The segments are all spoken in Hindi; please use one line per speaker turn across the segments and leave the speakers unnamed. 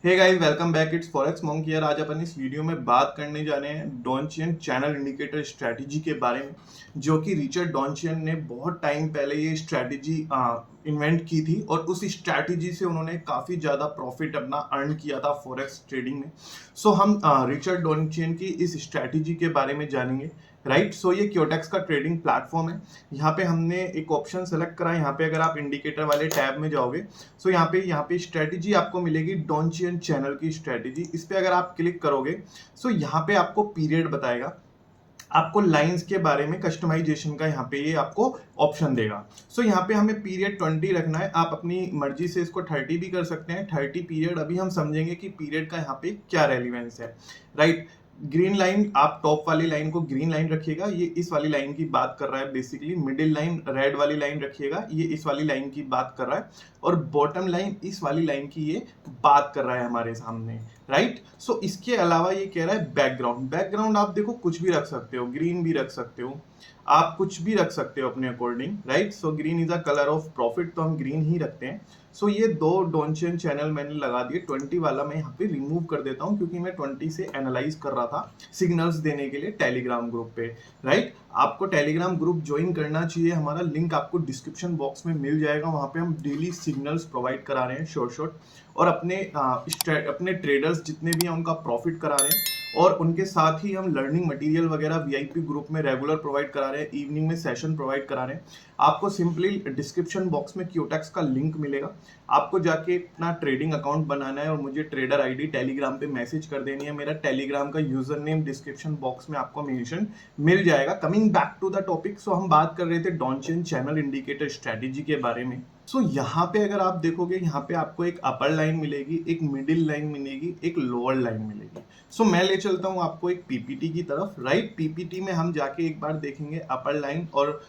Hey guys, welcome back. It's Forex Monk here. आज अपन इस वीडियो में बात करने जा रहे हैं डॉन्चियन चैनल इंडिकेटर स्ट्रेटजी के बारे में, जो कि रिचर्ड डॉन्चियन ने बहुत टाइम पहले ये स्ट्रेटजी इन्वेंट की थी और उस स्ट्रेटजी से उन्होंने काफ़ी ज़्यादा प्रॉफिट अपना अर्न किया था फॉरेक्स ट्रेडिंग में। सो हम रिचर्ड डॉन्चियन की इस स्ट्रेटजी के बारे में जानेंगे। राइट, सो ये क्योटेक्स का ट्रेडिंग प्लेटफॉर्म है। यहाँ पे हमने एक ऑप्शन सेलेक्ट करा है। यहाँ पे अगर आप इंडिकेटर वाले टैब में जाओगे, सो यहाँ पे स्ट्रेटजी आपको मिलेगी डॉन्चियन चैनल की स्ट्रेटजी। इस पे अगर आप क्लिक करोगे, सो यहाँ पे आपको पीरियड बताएगा, आपको लाइंस के बारे में कस्टमाइजेशन का यहाँ पे ये आपको ऑप्शन देगा। सो यहाँ पे हमें पीरियड 20 रखना है। आप अपनी मर्जी से इसको 30 भी कर सकते हैं। 30 पीरियड, अभी हम समझेंगे कि पीरियड का यहाँ पे क्या रेलिवेंस है। राइट, ग्रीन लाइन, आप टॉप वाली लाइन को ग्रीन लाइन रखिएगा, ये इस वाली लाइन की बात कर रहा है बेसिकली। मिडिल लाइन रेड वाली लाइन रखिएगा, ये इस वाली लाइन की बात कर रहा है। और बॉटम लाइन इस वाली लाइन की ये बात कर रहा है हमारे सामने। राइट, सो इसके अलावा ये कह रहा है बैकग्राउंड। बैकग्राउंड आप देखो कुछ भी रख सकते हो, ग्रीन भी रख सकते हो, आप कुछ भी रख सकते हो अपने according. Right, so green is a colour of profit, तो हम ग्रीन ही रखते हैं। सो ये दो डॉन्चियन चैनल मैंने लगा दिए। 20 वाला मैं यहाँ पे रिमूव कर देता हूँ, क्योंकि मैं 20 से एनालाइज कर रहा था सिग्नल्स देने के लिए टेलीग्राम ग्रुप पे। राइट, आपको टेलीग्राम ग्रुप ज्वाइन करना चाहिए। हमारा लिंक आपको डिस्क्रिप्शन बॉक्स में मिल जाएगा। वहाँ पे हम डेली सिग्नल्स प्रोवाइड करा रहे हैं, शॉर्ट शॉर्ट, और अपने ट्रेडर्स जितने भी हैं उनका प्रॉफिट करा रहे हैं। और उनके साथ ही हम लर्निंग मटेरियल वगैरह वीआईपी ग्रुप में रेगुलर प्रोवाइड करा रहे हैं, इवनिंग में सेशन प्रोवाइड करा रहे हैं। आपको सिंपली डिस्क्रिप्शन बॉक्स में क्योटेक्स का लिंक मिलेगा, आपको जाके अपना ट्रेडिंग अकाउंट बनाना है और मुझे ट्रेडर आईडी टेलीग्राम पे मैसेज कर देनी है। मेरा टेलीग्राम का यूजर नेम डिस्क्रिप्शन बॉक्स में आपको मेंशन मिल जाएगा। Coming back to the topic, so हम बात कर रहे थे डॉन्चियन चैनल इंडिकेटर स्ट्रेटजी के बारे में। सो यहाँ पे अगर आप देखोगे, यहाँ पे आपको एक अपर लाइन मिलेगी, एक मिडिल लाइन मिलेगी, एक लोअर लाइन मिलेगी। सो मैं ले चलता हूँ आपको एक पीपीटी की तरफ। राइट, पीपीटी में हम जाके एक बार देखेंगे अपर लाइन और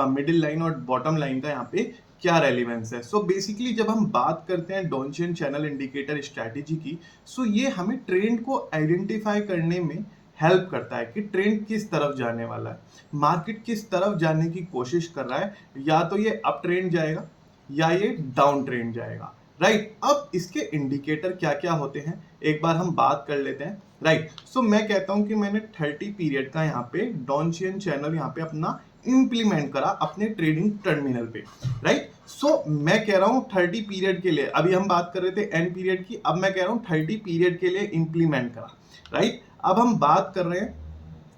मिडिल लाइन और बॉटम लाइन का यहाँ पे क्या रेलिवेंस है। सो बेसिकली जब हम बात करते हैं डॉन्चियन चैनल इंडिकेटर स्ट्रेटजी की, सो ये हमें ट्रेंड को आइडेंटिफाई करने में हेल्प करता है कि ट्रेंड किस तरफ जाने वाला है, मार्केट किस तरफ जाने की कोशिश कर रहा है। या तो ये अप ट्रेंड जाएगा या ये डाउन ट्रेंड जाएगा। राइट, अब इसके इंडिकेटर क्या क्या होते हैं एक बार हम बात कर लेते हैं। राइट, सो मैं कहता हूं कि मैंने 30 पीरियड का यहाँ पे डॉन्चियन चैनल यहाँ पे अपना इंप्लीमेंट करा अपने ट्रेडिंग टर्मिनल पे। राइट, सो मैं कह रहा हूं 30 पीरियड के लिए, अभी हम बात कर रहे थे एन पीरियड की, अब मैं कह रहा हूं 30 पीरियड के लिए इंप्लीमेंट करा। राइट, अब हम बात कर रहे हैं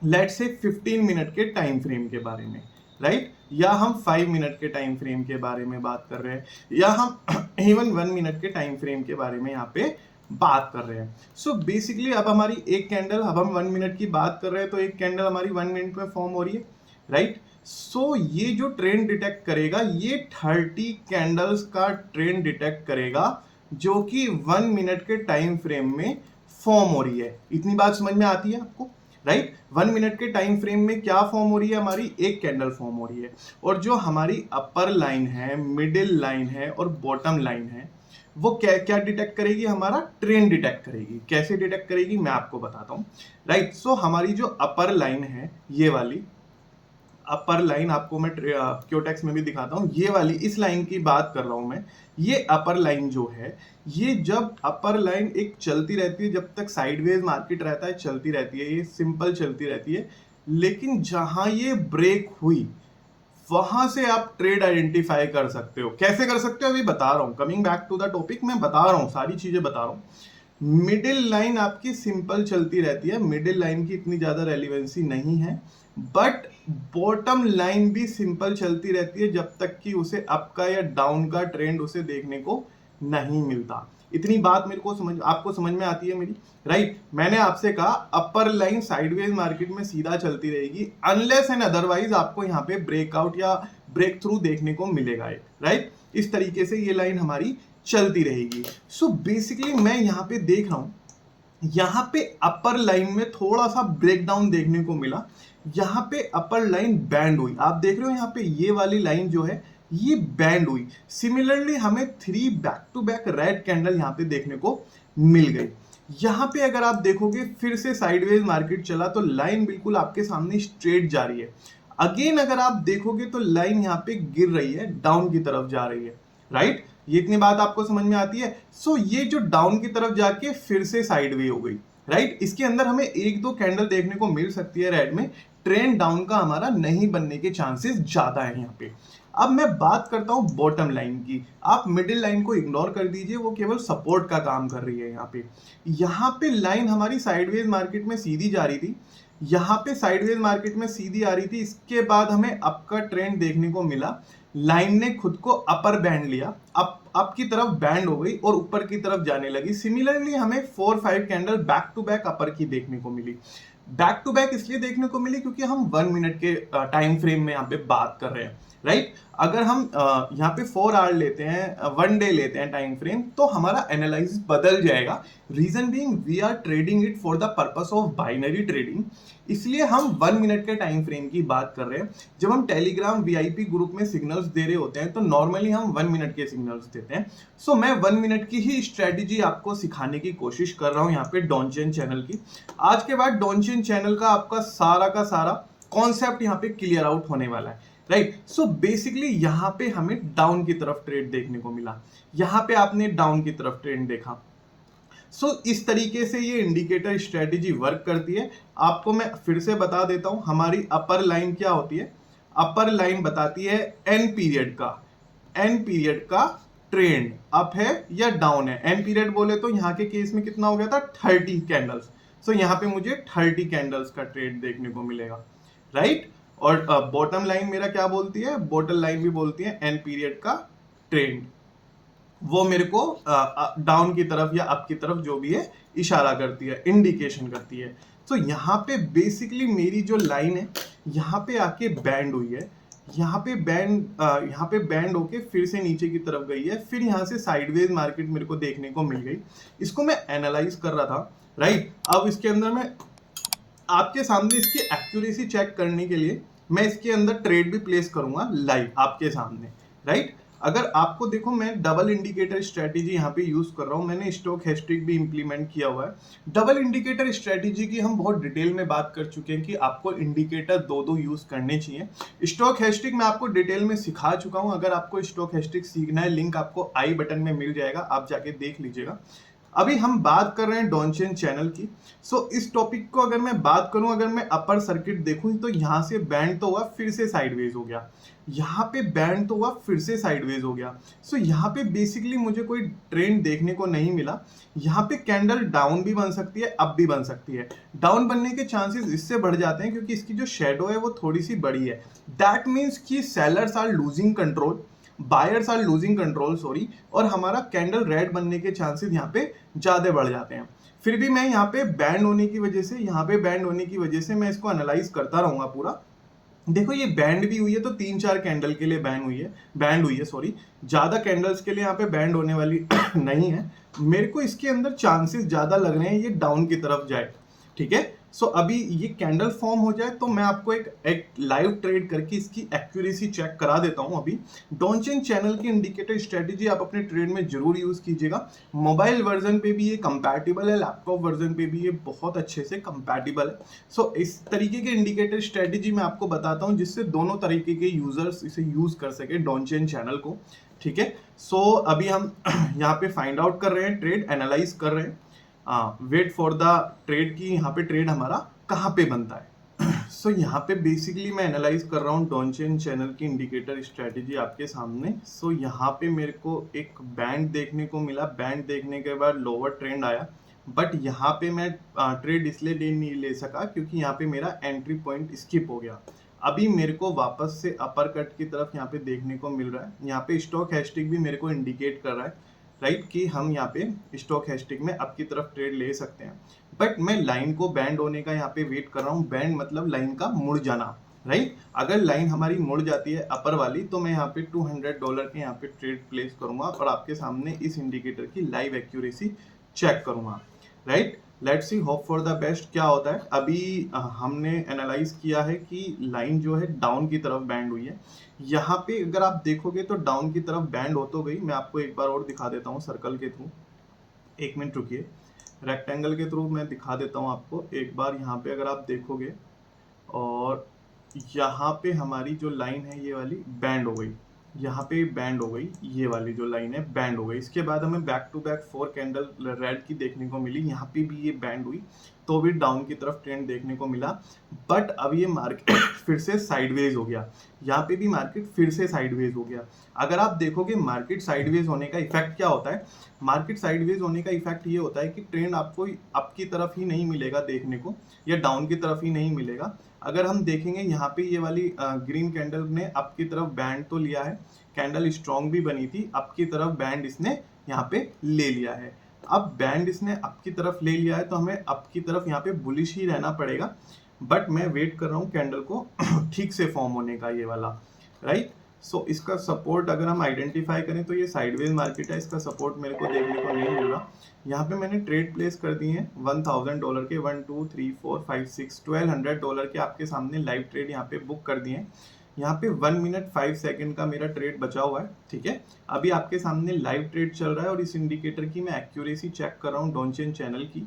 लेट से 15 मिनट के टाइम फ्रेम के बारे में। राइट, या हम 5 मिनट के टाइम फ्रेम के बारे में बात कर रहे हैं, या हम इवन 1 मिनट के टाइम फ्रेम के बारे में यहाँ पे बात कर रहे हैं। सो बेसिकली अब हमारी एक कैंडल, अब हम 1 मिनट की बात कर रहे हैं तो एक कैंडल हमारी 1 मिनट में फॉर्म हो रही है। राइट, सो ये जो ट्रेंड डिटेक्ट करेगा, ये 30 कैंडल्स का ट्रेंड डिटेक्ट करेगा जो कि 1 मिनट के टाइम फ्रेम में फॉर्म हो रही है। इतनी बात समझ में आती है आपको? राइट, 1 मिनट के टाइम फ्रेम में क्या फॉर्म हो रही है, हमारी एक कैंडल फॉर्म हो रही है। और जो हमारी अपर लाइन है, मिडिल लाइन है और बॉटम लाइन है, वो क्या क्या डिटेक्ट करेगी, हमारा ट्रेंड डिटेक्ट करेगी। कैसे डिटेक्ट करेगी मैं आपको बताता हूँ। राइट, सो हमारी जो अपर लाइन है, ये वाली अपर लाइन आपको मैं क्योटेक्स में भी दिखाता हूँ, ये वाली इस लाइन की बात कर रहा हूं मैं। ये अपर लाइन जो है, ये जब अपर लाइन एक चलती रहती है, जब तक साइडवेज मार्केट रहता है चलती रहती है, ये सिंपल चलती रहती है। लेकिन जहां ये ब्रेक हुई, वहां से आप ट्रेड आइडेंटिफाई कर सकते हो। कैसे कर सकते हो अभी बता रहा हूं। Coming back to the topic, मैं बता रहा हूं, सारी चीजें बता रहा हूं। मिडिल लाइन आपकी सिंपल चलती रहती है, मिडिल लाइन की इतनी ज्यादा रेलिवेंसी नहीं है। बट बॉटम लाइन भी सिंपल चलती रहती है जब तक कि उसे अप का या डाउन का ट्रेंड उसे देखने को नहीं मिलता। इतनी बात मेरे को आपको समझ में आती है मेरी? राइट, मैंने आपसे कहा अपर लाइन साइडवेज मार्केट में सीधा चलती रहेगी, अनलेस एंड अदरवाइज आपको यहाँ पे ब्रेकआउट या ब्रेक थ्रू देखने को मिलेगा। राइट, इस तरीके से ये लाइन हमारी चलती रहेगी। सो बेसिकली मैं यहाँ पे देख रहा हूं, यहाँ पे अपर लाइन में थोड़ा सा ब्रेकडाउन देखने को मिला। यहाँ पे अपर लाइन बैंड हुई, आप देख रहे हो यहाँ पे ये वाली लाइन जो है ये बैंड हुई। सिमिलरली हमें 3 back to back red candle यहाँ पे देखने को मिल गई। यहाँ पे अगर आप देखोगे फिर से साइडवेज मार्केट चला तो लाइन बिल्कुल आपके सामने स्ट्रेट जा रही है। अगेन अगर आप देखोगे तो लाइन यहाँ पे गिर रही है, डाउन की तरफ जा रही है। राइट, ये इतनी बात आपको समझ में आती है। सो ये जो डाउन की तरफ जाके फिर से साइडवे हो गई, राइट। इसके अंदर हमें एक दो कैंडल देखने को मिल सकती है रेड में, ट्रेंड डाउन का हमारा नहीं बनने के चांसेस ज्यादा है यहाँ पे। अब मैं बात करता हूं बॉटम लाइन की। आप मिडिल लाइन को इग्नोर कर दीजिए, वो केवल सपोर्ट का काम कर रही है यहाँ पे। यहाँ पे लाइन हमारी साइडवेज मार्केट में सीधी जा रही थी, यहाँ पे साइडवेज मार्केट में सीधी आ रही थी, इसके बाद हमें अप का ट्रेंड देखने को मिला। लाइन ने खुद को अपर बैंड लिया, अप की तरफ बैंड हो गई और ऊपर की तरफ जाने लगी। सिमिलरली हमें 4-5 कैंडल बैक टू बैक अपर की देखने को मिली। बैक टू बैक इसलिए देखने को मिली क्योंकि हम 1 मिनट के टाइम फ्रेम में यहाँ पे बात कर रहे हैं, राइट। अगर हम यहाँ पे 4 आवर लेते हैं, 1 डे लेते हैं टाइम फ्रेम, तो हमारा एनालिसिस बदल जाएगा। Reason being we are trading it for the purpose of binary trading, इसलिए हम 1 मिनट के टाइम फ्रेम की बात कर रहे हैं। जब हम टेलीग्राम वीआईपी ग्रुप में सिग्नल्स दे रहे होते हैं तो नॉर्मली हम 1 मिनट के सिग्नल्स देते हैं। सो मैं 1 मिनट की ही स्ट्रेटेजी आपको सिखाने की कोशिश कर रहा हूँ यहाँ पे डॉनचेन चैनल की। आज के बाद डॉनचेन चैनल का आपका सारा कॉन्सेप्ट यहाँ पे क्लियर आउट होने वाला है, राइट। सो बेसिकली यहाँ पे हमें डाउन की तरफ ट्रेड देखने को मिला, यहाँ पे आपने डाउन की तरफ ट्रेंड देखा। सो इस तरीके से ये इंडिकेटर स्ट्रेटेजी वर्क करती है। आपको मैं फिर से बता देता हूं, हमारी अपर लाइन क्या होती है। अपर लाइन बताती है एन पीरियड का ट्रेंड अप है या डाउन है। एन पीरियड बोले तो यहाँ के केस में कितना हो गया था, 30 कैंडल्स। सो यहाँ पे मुझे 30 कैंडल्स का ट्रेड देखने को मिलेगा, राइट। और बॉटम लाइन मेरा क्या बोलती है, बॉटम लाइन भी बोलती है एन पीरियड का ट्रेंड, वो मेरे को डाउन की तरफ या अप की तरफ जो भी है इशारा करती है, इंडिकेशन करती है। तो यहाँ पे बेसिकली मेरी जो लाइन है यहाँ पे आके बैंड हुई है, यहाँ पे बैंड होके फिर से नीचे की तरफ गई है, फिर यहाँ से साइडवेज मार्केट मेरे को देखने को मिल गई। इसको मैं एनालाइज कर रहा था, राइट। अब इसके अंदर मैं आपके सामने इसकी एक्यूरेसी चेक करने के लिए मैं इसके अंदर ट्रेड भी प्लेस करूंगा लाइव आपके सामने, राइट। अगर आपको देखो मैं डबल इंडिकेटर स्ट्रेटेजी यहाँ पे यूज कर रहा हूँ, मैंने स्टॉक हैशटैग भी इंप्लीमेंट किया हुआ है। डबल इंडिकेटर स्ट्रेटेजी की हम बहुत डिटेल में बात कर चुके हैं कि आपको इंडिकेटर दो यूज करने चाहिए। स्टॉक हैशटैग मैं आपको डिटेल में सिखा चुका हूँ। अगर आपको स्टॉक हैशटैग सीखना है, लिंक आपको आई बटन में मिल जाएगा, आप जाके देख लीजिएगा। अभी हम बात कर रहे हैं डॉनचेन चैनल की। सो इस टॉपिक को अगर मैं बात करूं, अगर मैं अपर सर्किट देखूं तो यहाँ से बैंड तो हुआ, फिर से साइडवेज हो गया, यहाँ पे बैंड तो हुआ, फिर से साइडवेज हो गया। सो यहाँ पे बेसिकली मुझे कोई ट्रेंड देखने को नहीं मिला। यहाँ पे कैंडल डाउन भी बन सकती है, अप भी बन सकती है। डाउन बनने के चांसेस इससे बढ़ जाते हैं क्योंकि इसकी जो शेडो है वो थोड़ी सी बड़ी है। दैट मीन्स कि sellers are losing control, buyers are losing control, sorry, और हमारा कैंडल रेड बनने के चांसेस यहाँ पे ज्यादा बढ़ जाते हैं। फिर भी मैं यहाँ पे बैंड होने की वजह से, यहाँ पे बैंड होने की वजह से मैं इसको एनालाइज करता रहूंगा पूरा। देखो ये बैंड भी हुई है तो 3-4 कैंडल के लिए बैंड हुई है, सॉरी, ज्यादा कैंडल्स के लिए यहाँ पे बैंड होने वाली नहीं है। मेरे को इसके अंदर चांसेस ज्यादा लग रहे हैं ये डाउन की तरफ जाए, ठीक है। सो अभी ये कैंडल फॉर्म हो जाए तो मैं आपको एक लाइव ट्रेड करके इसकी एक्यूरेसी चेक करा देता हूं। अभी डॉनचेन चैनल की इंडिकेटर स्ट्रेटेजी आप अपने ट्रेड में जरूर यूज कीजिएगा। मोबाइल वर्जन पे भी ये कंपैटिबल है, लैपटॉप वर्जन पे भी ये बहुत अच्छे से कंपैटिबल है। सो इस तरीके के इंडिकेटर स्ट्रेटेजी मैं आपको बताता हूँ जिससे दोनों तरीके के यूजर्स इसे यूज कर सके डॉनचेन चैनल को, ठीक है। सो अभी हम यहाँ पे फाइंड आउट कर रहे हैं, ट्रेड एनालाइज कर रहे हैं, वेट फॉर द ट्रेड की यहाँ पे ट्रेड हमारा कहाँ पे बनता है। सो यहाँ पे बेसिकली मैं एनालाइज कर रहा हूँ डॉनचेन चैनल की इंडिकेटर स्ट्रेटेजी आपके सामने। सो यहाँ पे मेरे को एक बैंड देखने को मिला, बैंड देखने के बाद लोअर ट्रेंड आया, बट यहाँ पे मैं ट्रेड इसलिए नहीं ले सका क्योंकि यहाँ पे मेरा एंट्री पॉइंट स्किप हो गया। अभी मेरे को वापस से अपर कट की तरफ यहाँ पे देखने को मिल रहा है। यहाँ पे स्टॉक हैशटैग भी मेरे को इंडिकेट कर रहा है, राइट, कि हम यहाँ पे स्टॉक हैशटैग में अप की तरफ ट्रेड ले सकते हैं। बट मैं लाइन को बैंड होने का यहाँ पे वेट कर रहा हूँ। बैंड मतलब लाइन का मुड़ जाना, राइट। अगर लाइन हमारी मुड़ जाती है अपर वाली तो मैं यहाँ पे $200 के यहाँ पे ट्रेड प्लेस करूंगा और आपके सामने इस इंडिकेटर की लाइव एक्यूरेसी चेक करूंगा, right. Let's see, hope for the best क्या होता है। अभी हमने एनालाइज किया है कि लाइन जो है डाउन की तरफ बैंड हुई है। यहाँ पे अगर आप देखोगे तो डाउन की तरफ बैंड हो तो गई। मैं आपको एक बार और दिखा देता हूँ सर्कल के थ्रू, एक मिनट रुकिए, रेक्टेंगल के थ्रू मैं दिखा देता हूँ आपको एक बार। यहाँ पे अगर आप देखोगे और यहाँ पे हमारी जो लाइन है ये वाली बैंड हो गई, यहाँ पे बैंड हो गई, ये वाली जो लाइन है बैंड हो गई। इसके बाद हमें back to back 4 candle red की देखने को मिली, यहाँ पे भी ये बैंड हुई, तो भी डाउन की तरफ ट्रेंड देखने को मिला। बट अब ये मार्केट फिर से साइडवेज हो गया, यहाँ पे भी मार्केट फिर से साइडवेज हो गया। अगर आप देखोगे मार्केट साइडवेज होने का इफेक्ट क्या होता है, मार्केट साइडवेज होने का इफेक्ट ये होता है कि ट्रेंड आपको अप की तरफ ही नहीं मिलेगा देखने को, या डाउन की तरफ ही नहीं मिलेगा। अगर हम देखेंगे यहाँ पे ये वाली ग्रीन कैंडल ने अप की तरफ बैंड तो लिया है, कैंडल स्ट्रॉन्ग भी बनी थी, अप की तरफ बैंड इसने यहाँ पे ले लिया है। अब बैंड इसने अप की तरफ ले लिया है तो हमें अप की तरफ यहाँ पे बुलिश ही रहना पड़ेगा। बट मैं वेट कर रहा हूँ कैंडल को ठीक से फॉर्म होने का, ये वाला, राइट। सो इसका सपोर्ट अगर हम आइडेंटिफाई करें तो ये साइडवेज मार्केट है, इसका सपोर्ट मेरे को देखने को नहीं मिल रहा। यहाँ पे मैंने ट्रेड प्लेस कर दिए हैं $1000 के, 1 2 3 4 5 6 $1200 के आपके सामने लाइव ट्रेड यहाँ पे बुक कर दिए हैं। यहाँ पे 1 मिनट 5 सेकंड का मेरा ट्रेड बचा हुआ है, ठीक है। अभी आपके सामने लाइव ट्रेड चल रहा है और इस इंडिकेटर की मैं एक्यूरेसी चेक कर रहा हूँ डॉनचेन चैनल की।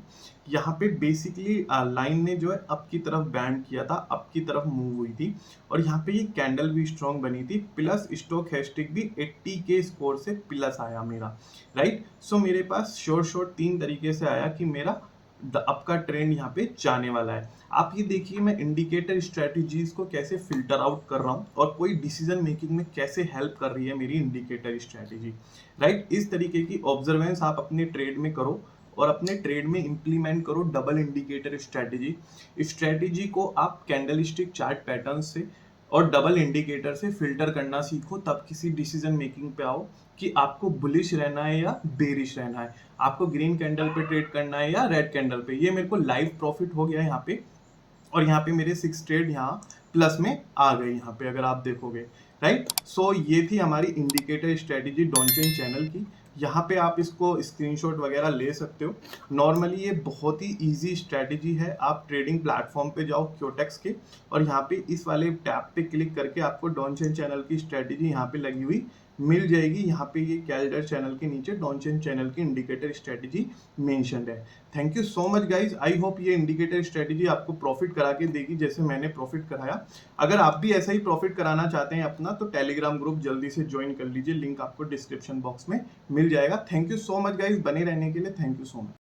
यहाँ पे बेसिकली लाइन ने जो है अप की तरफ बैंड किया था, अप की तरफ मूव हुई थी, और यहाँ पे ये कैंडल भी स्ट्रॉन्ग बनी थी, प्लस स्टोकेस्टिक भी 80 के स्कोर से प्लस आया मेरा, राइट। सो मेरे पास शॉर्ट 3 तरीके से आया कि मेरा अप का ट्रेंड यहाँ पे जाने वाला है। आप ये देखिए मैं इंडिकेटर स्ट्रेटजीज को कैसे फिल्टर आउट कर रहा हूँ और कोई डिसीजन मेकिंग में कैसे हेल्प कर रही है मेरी इंडिकेटर स्ट्रेटजी, राइट। इस तरीके की ऑब्जर्वेंस आप अपने ट्रेड में करो और अपने ट्रेड में इंप्लीमेंट करो डबल इंडिकेटर स्ट्रेटजी को आप कैंडलस्टिक चार्ट पैटर्न से और डबल इंडिकेटर से फिल्टर करना सीखो, तब किसी डिसीजन मेकिंग पे आओ कि आपको बुलिश रहना है या बेरिश रहना है, आपको ग्रीन कैंडल पे ट्रेड करना है या रेड कैंडल पे। ये मेरे को लाइव प्रॉफिट हो गया यहाँ पे, और यहाँ पे मेरे 6 ट्रेड यहाँ प्लस में आ गए यहाँ पे अगर आप देखोगे, राइट। सो ये थी हमारी इंडिकेटर स्ट्रेटजी डॉनचेन चैनल की। यहाँ पे आप इसको स्क्रीनशॉट वगैरह ले सकते हो। नॉर्मली ये बहुत ही इजी स्ट्रेटजी है। आप ट्रेडिंग प्लेटफॉर्म पे जाओ क्योटेक्स के, और यहाँ पे इस वाले टैब पे क्लिक करके आपको डॉनचेन चैनल की स्ट्रेटजी यहाँ पे लगी हुई मिल जाएगी। यहाँ पे ये कैलेंडर चैनल के नीचे डॉनचेन चैनल की इंडिकेटर स्ट्रेटजी मेंशन्ड है। Thank you so much guys, I hope ये इंडिकेटर स्ट्रेटजी आपको प्रॉफिट करा के देगी जैसे मैंने प्रॉफिट कराया। अगर आप भी ऐसा ही प्रॉफिट कराना चाहते हैं अपना, तो टेलीग्राम ग्रुप जल्दी से ज्वाइन कर लीजिए, लिंक आपको डिस्क्रिप्शन बॉक्स में मिल जाएगा। Thank you so much guys, बने रहने के लिए थैंक यू सो मच।